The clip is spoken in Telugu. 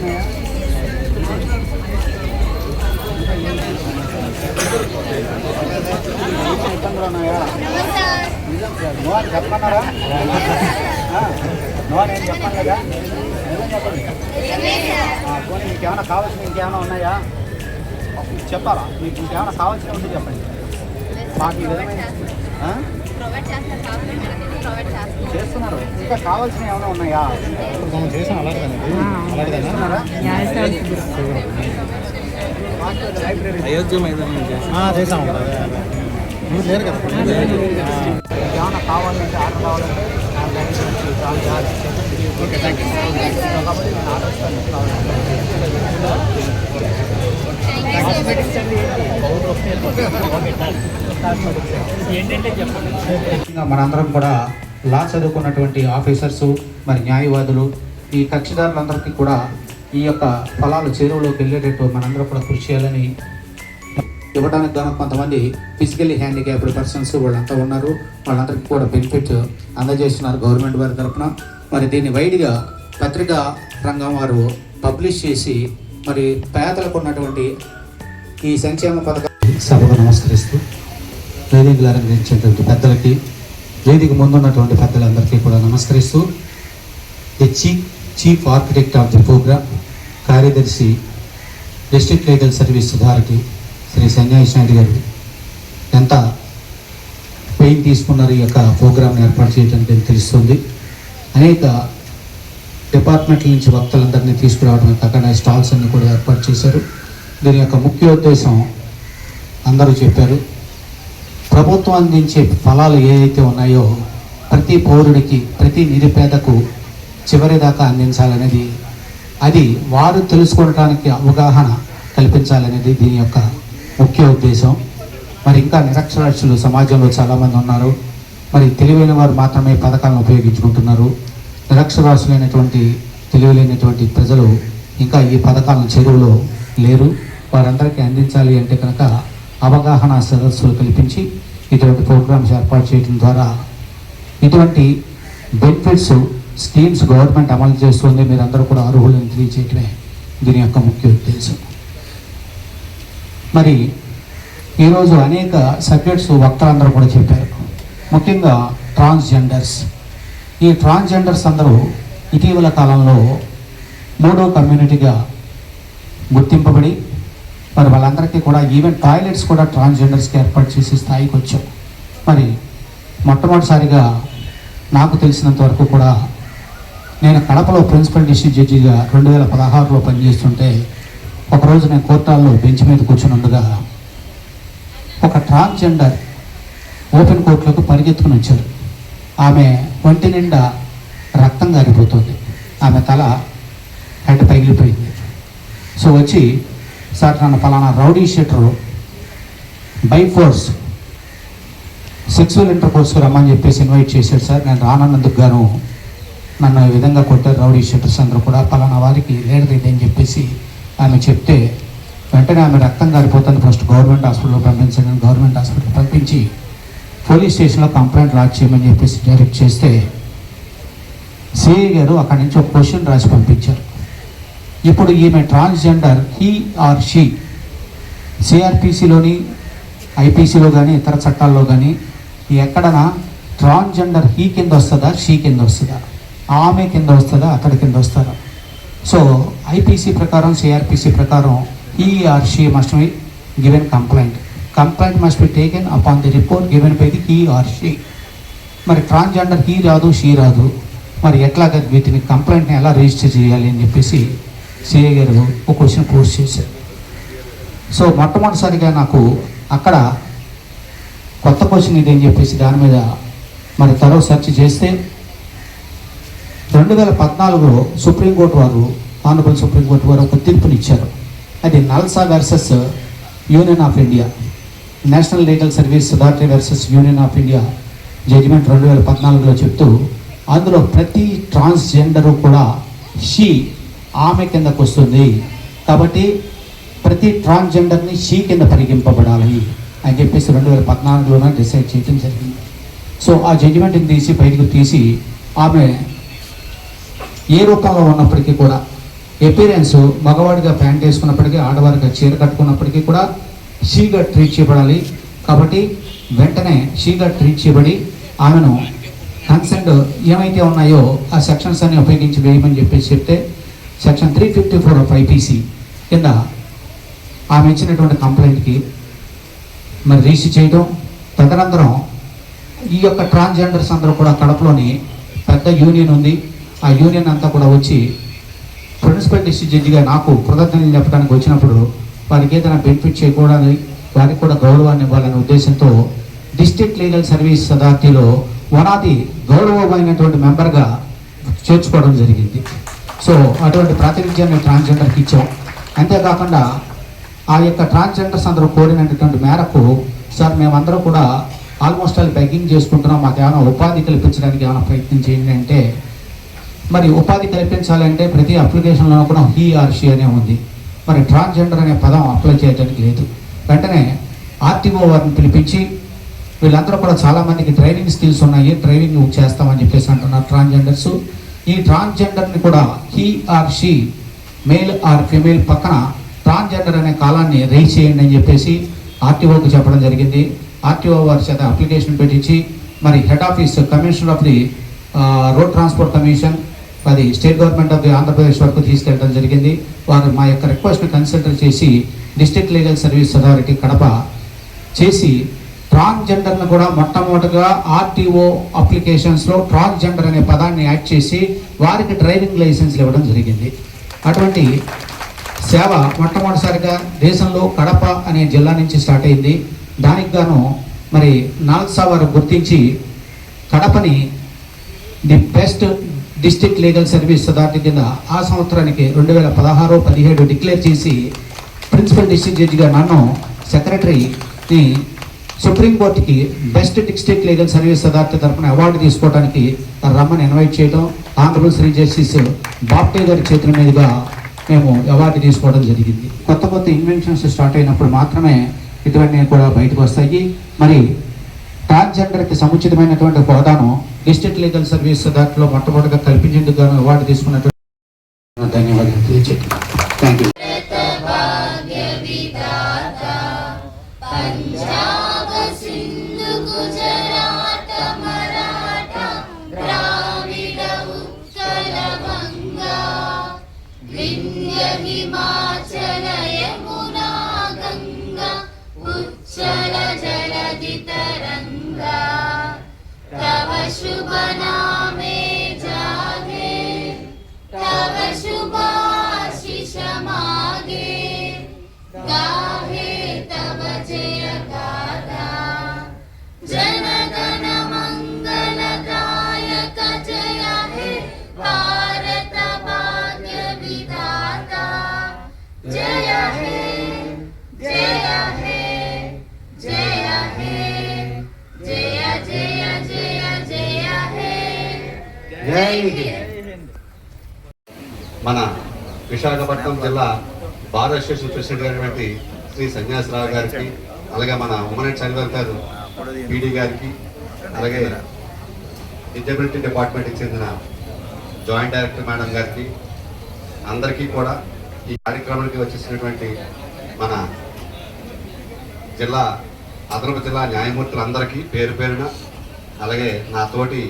ఉన్నాయా? ఇబ్బందులు ఉన్నాయా? నో అని చెప్పన్నారా? నో అని చెప్పాను కదా, నిజం చెప్పండి. పోనీ మీకు ఏమైనా కావాల్సిన ఇంకేమైనా ఉన్నాయా చెప్పాలా? మీకు ఇంకేమైనా కావాల్సిన ఉంటే చెప్పండి. మాకు ఈ విధమైన చేస్తున్నారు. ఇంకా కావాల్సిన ఏమైనా ఉన్నాయా? అయోధ్య మైదానం చేసాం మీరు లేరు కదా. ఏమైనా కావాలంటే ఆర్డర్ కావాలంటే ఓకే, థ్యాంక్ యూ. కాబట్టి నేను ఆర్డర్ మనందరం కూడా లా చదువుకున్నటువంటి ఆఫీసర్సు, మరి న్యాయవాదులు, ఈ కక్షిదారులందరికీ కూడా ఈ యొక్క ఫలాలు చెరువులోకి వెళ్ళేటట్టు మనందరం కూడా కృషి చేయాలని ఇవ్వడానికి గాను కొంతమంది ఫిజికల్లీ హ్యాండిక్యాప్డ్ పర్సన్స్ వాళ్ళంతా ఉన్నారు. వాళ్ళందరికీ కూడా బెనిఫిట్ అందజేస్తున్నారు గవర్నమెంట్ వారి తరఫున. మరి దీన్ని వైడ్గా పత్రికా రంగం వారు పబ్లిష్ చేసి మరి పేదలకు ఉన్నటువంటి ఈ సంక్షేమ పథకం సభకు నమస్కరిస్తూ వేదికలు అలంకరించేటువంటి పెద్దలకి, వేదిక ముందున్నటువంటి పెద్దలందరికీ కూడా నమస్కరిస్తూ the chief architect of the program, కార్యదర్శి district legal service authority Shri Sanjay Naidu గారు ఎంత పెయిన్ తీసుకున్నారు ఈ యొక్క ప్రోగ్రామ్ని ఏర్పాటు చేయడానికి తెలుస్తుంది. అనేక డిపార్ట్మెంట్ల నుంచి వక్తలందరినీ తీసుకురావడం కాకుండా స్టాల్స్ అన్ని కూడా ఏర్పాటు చేశారు. దీని యొక్క ముఖ్య ఉద్దేశం అందరూ చెప్పారు. ప్రభుత్వం అందించే ఫలాలు ఏవైతే ఉన్నాయో ప్రతి పౌరుడికి, ప్రతి నిరుపేదకు చివరిదాకా అందించాలనేది, అది వారు తెలుసుకోవడానికి అవగాహన కల్పించాలనేది దీని యొక్క ముఖ్య ఉద్దేశం. మరి ఇంకా నిరక్షరాస్యులు సమాజంలో చాలామంది ఉన్నారు. మరి తెలివైన వారు మాత్రమే పథకాలను ఉపయోగించుకుంటున్నారు. నిరక్షరాస్యులైనటువంటి, తెలివిలేనటువంటి ప్రజలు ఇంకా ఈ పథకాలను చెరువులో లేరు. వారందరికీ అందించాలి అంటే కనుక అవగాహన సదస్సులు కల్పించి ఇటువంటి ప్రోగ్రామ్స్ ఏర్పాటు చేయడం ద్వారా ఇటువంటి బెనిఫిట్స్, స్కీమ్స్ గవర్నమెంట్ అమలు చేస్తుంది, మీరందరూ కూడా అర్హులను తెలియజేయటమే దీని యొక్క ముఖ్య ఉద్దేశం. మరి ఈరోజు అనేక సబ్జెక్ట్స్ వక్తలందరూ కూడా చెప్పారు. ముఖ్యంగా ట్రాన్స్జెండర్స్. ఈ ట్రాన్స్జెండర్స్ అందరూ ఇటీవల కాలంలో మూడో కమ్యూనిటీగా గుర్తింపబడి మరి వాళ్ళందరికీ కూడా ఈవెన్ టాయిలెట్స్ కూడా ట్రాన్స్జెండర్స్కి ఏర్పాటు చేసే స్థాయికి వచ్చాం. మరి మొట్టమొదటిసారిగా నాకు తెలిసినంత వరకు కూడా నేను కడపలో ప్రిన్సిపల్ డిస్ట్రిక్ట్ జడ్జిగా 2016లో పనిచేస్తుంటే ఒకరోజు నేను కోర్టాల్లో బెంచ్ మీద కూర్చుని ఉండగా ఒక ట్రాన్స్జెండర్ ఓపెన్ కోర్టులోకి పరిగెత్తుకుని వచ్చారు. ఆమె ఒంటి నిండా రక్తం గారిపోతుంది. ఆమె తల హెడ్ పగిలిపోయింది. సో వచ్చి, సార్ నన్ను ఫలానా rowdy sheeter by force sexual ఇంటర్ కోర్స్కి రమ్మని చెప్పేసి ఇన్వైట్ చేశాడు సార్. నేను రానన్నందుకు గాను నన్ను ఈ విధంగా కొట్టారు రౌడీ షీటర్స్ అందరూ కూడా, ఫలానా వారికి లీడర్ ఇదని చెప్పేసి ఆమె చెప్తే వెంటనే ఆమె రక్తం గారిపోతుంది, ఫస్ట్ గవర్నమెంట్ హాస్పిటల్లో పంపించండి. గవర్నమెంట్ హాస్పిటల్ పంపించి పోలీస్ స్టేషన్లో కంప్లైంట్ లాడ్జ్ చేయమని చెప్పేసి డైరెక్ట్ చేస్తే సిఐ గారు అక్కడి నుంచి ఒక క్వశ్చన్ రాసి పంపించారు. ఇప్పుడు ఈమె ట్రాన్స్జెండర్ హీ ఆర్ షీ సిఆర్పిసిలోని, ఐపీసీలో కానీ ఇతర చట్టాల్లో కానీ ఎక్కడనా ట్రాన్స్జెండర్ హీ కింద వస్తుందా, షీ కింద వస్తుందా, ఆమె కింద వస్తుందా, అతడి కింద వస్తుందా? సో ఐపీసీ ప్రకారం, సిఆర్పిసి ప్రకారం he or she must be given complaint. Complaint must be taken upon the report given by the he or she. మరి ట్రాన్స్జెండర్ హీ రాదు, షీ రాదు, మరి ఎట్లాగా వీటిని కంప్లైంట్ని ఎలా రిజిస్టర్ చేయాలి అని చెప్పేసి సిఐ గారు ఒక క్వశ్చన్ పోస్ట్ చేశారు. సో మొట్టమొదటిసారిగా నాకు అక్కడ కొత్త క్వశ్చన్ ఇదేని చెప్పేసి దాని మీద మరి త్వరగా సెర్చ్ చేస్తే 2014లో సుప్రీంకోర్టు వారు, ఆనరబుల్ సుప్రీంకోర్టు వారు ఒక తీర్పునిచ్చారు. అది NALSA versus union of India, national legal service authority versus union of India judgment 2014లో చెప్తూ అందులో ప్రతి ట్రాన్స్జెండరు కూడా షీ, ఆమె కిందకు వస్తుంది. కాబట్టి ప్రతి ట్రాన్స్జెండర్ని షీ కింద పరిగణింపబడాలి అని చెప్పేసి 2014లోనే డిసైడ్ చేయడం జరిగింది. సో ఆ జడ్జిమెంట్ని తీసి బయటకు తీసి ఆమె ఏ రూపంలో ఉన్నప్పటికీ కూడా అపీరెన్స్ మగవాడిగా ప్యాంట్ వేసుకున్నప్పటికీ ఆడవారిగా చీర కట్టుకున్నప్పటికీ కూడా షీగా ట్రీట్ చేయబడాలి. కాబట్టి వెంటనే షీగా ట్రీట్ చేయబడి ఆమెను కన్సెంట్ ఏమైతే ఉన్నాయో ఆ సెక్షన్స్ అన్ని ఉపయోగించి వేయమని చెప్పేసి చెప్తే సెక్షన్ 354 ఆఫ్ IPC కింద ఆమె ఇచ్చినటువంటి కంప్లైంట్కి మరి రిజిస్టర్ చేయడం, తదనంతరం ఈ యొక్క ట్రాన్స్జెండర్స్ అందరూ కూడా కడపలోని పెద్ద యూనియన్ ఉంది, ఆ యూనియన్ అంతా కూడా వచ్చి ప్రిన్సిపల్ డిస్ట్రిక్ట్ జడ్జిగా నాకు కృతజ్ఞతలు చెప్పడానికి వచ్చినప్పుడు వారికి ఏదైనా బెనిఫిట్ చేయకూడదని, వారికి కూడా గౌరవాన్ని ఇవ్వాలనే ఉద్దేశంతో డిస్ట్రిక్ట్ లీగల్ సర్వీస్ అథారిటీలో వనాది గౌరవమైనటువంటి మెంబర్గా చేర్చుకోవడం జరిగింది. సో అటువంటి ప్రాతినిధ్యాన్ని ట్రాన్స్జెండర్కి ఇచ్చాం. అంతేకాకుండా ఆ యొక్క ట్రాన్స్జెండర్స్ అందరూ కోరినటువంటి మేరకు సార్ మేమందరూ కూడా ఆల్మోస్ట్ ఆల్ బెగ్గింగ్ చేసుకుంటున్నాం, మాకు ఏమైనా ఉపాధి కల్పించడానికి ఏమైనా ప్రయత్నం చేయండి అంటే, మరి ఉపాధి కల్పించాలంటే ప్రతి అప్లికేషన్లో కూడా హీ ఆర్ షీ అనే ఉంది, మరి ట్రాన్స్జెండర్ అనే పదం అప్లై చేయడానికి లేదు. వెంటనే RTO వారిని పిలిపించి వీళ్ళందరూ కూడా చాలామందికి డ్రైవింగ్ స్కిల్స్ ఉన్నాయి, డ్రైవింగ్ చేస్తామని చెప్పేసి అంటున్నారు ట్రాన్స్జెండర్స్. ఈ ట్రాన్స్జెండర్ని కూడా he or she male or female పక్కన ట్రాన్స్జెండర్ అనే కాలాన్ని రైజ్ చేయండి అని చెప్పేసి RTOకి చెప్పడం జరిగింది. RTO వారి చేత అప్లికేషన్ పెట్టించి మరి head office commissioner of the road transport commission అది state government of the Andhra Pradesh వరకు తీసుకెళ్ళడం జరిగింది. వారు మా యొక్క రిక్వెస్ట్ని కన్సిడర్ చేసి district legal service authority Kadapa చేసి ట్రాన్స్జెండర్ను కూడా మొట్టమొదటిగా RTO అప్లికేషన్స్లో ట్రాన్స్జెండర్ అనే పదాన్ని యాడ్ చేసి వారికి డ్రైవింగ్ లైసెన్స్లు ఇవ్వడం జరిగింది. అటువంటి సేవ మొట్టమొదటిసారిగా దేశంలో కడప అనే జిల్లా నుంచి స్టార్ట్ అయింది. దానికి గాను మరి నాల్సా వారు గుర్తించి కడపని the best district legal service authority కింద ఆ సంవత్సరానికి 2016-17 డిక్లేర్ చేసి ప్రిన్సిపల్ డిస్ట్రిక్ట్ జడ్జిగా నన్ను సెక్రటరీని సుప్రీంకోర్టుకి best district legal service authority తరఫున అవార్డు తీసుకోవడానికి రమ్మని ఇన్వైట్ చేయడం, ఆనరబుల్ శ్రీ జస్టిస్ బాప్టే గారి చేతుల మీదుగా మేము అవార్డు తీసుకోవడం జరిగింది. కొత్త కొత్త ఇన్వెన్షన్స్ స్టార్ట్ అయినప్పుడు మాత్రమే ఇటువంటి కూడా బయటకు వస్తాయి. మరి ట్రాన్స్జెండర్కి సముచితమైనటువంటి హోదాను డిస్ట్రిక్ట్ లీగల్ సర్వీస్ అథారిటీలో మొట్టమొదటిగా కల్పించేందుకు గాను అవార్డు తీసుకున్నటువంటి ధన్యవాదాలు తెలియజేస్తున్నాను. Thank you. हिमाचल यमुना गंगा उच्चल जलधि तरंगा तव शुभ नामे जागे तव शुभाशिष मागे गाहे तव जय गाथा जनगण मंगलदायक जय हे भारत भाग्य विधाता जय हे जय हे जय हे जय जय जय जय हे జై మన విశాఖపట్నం జిల్లా బార్ అసోసియేషన్ ప్రెసిడెంట్ అయినటువంటి శ్రీ సన్యాసరావు గారికి, అలాగే మన ఉమ్మనెట్ చంద్రబాబు పీడీ గారికి, అలాగే డిజబిలిటీ డిపార్ట్మెంట్కి చెందిన జాయింట్ డైరెక్టర్ మేడం గారికి, అందరికీ కూడా ఈ కార్యక్రమానికి వచ్చేసినటువంటి మన జిల్లా అదనపు జిల్లా న్యాయమూర్తులందరికీ పేరు పేరున, అలాగే నా తోటి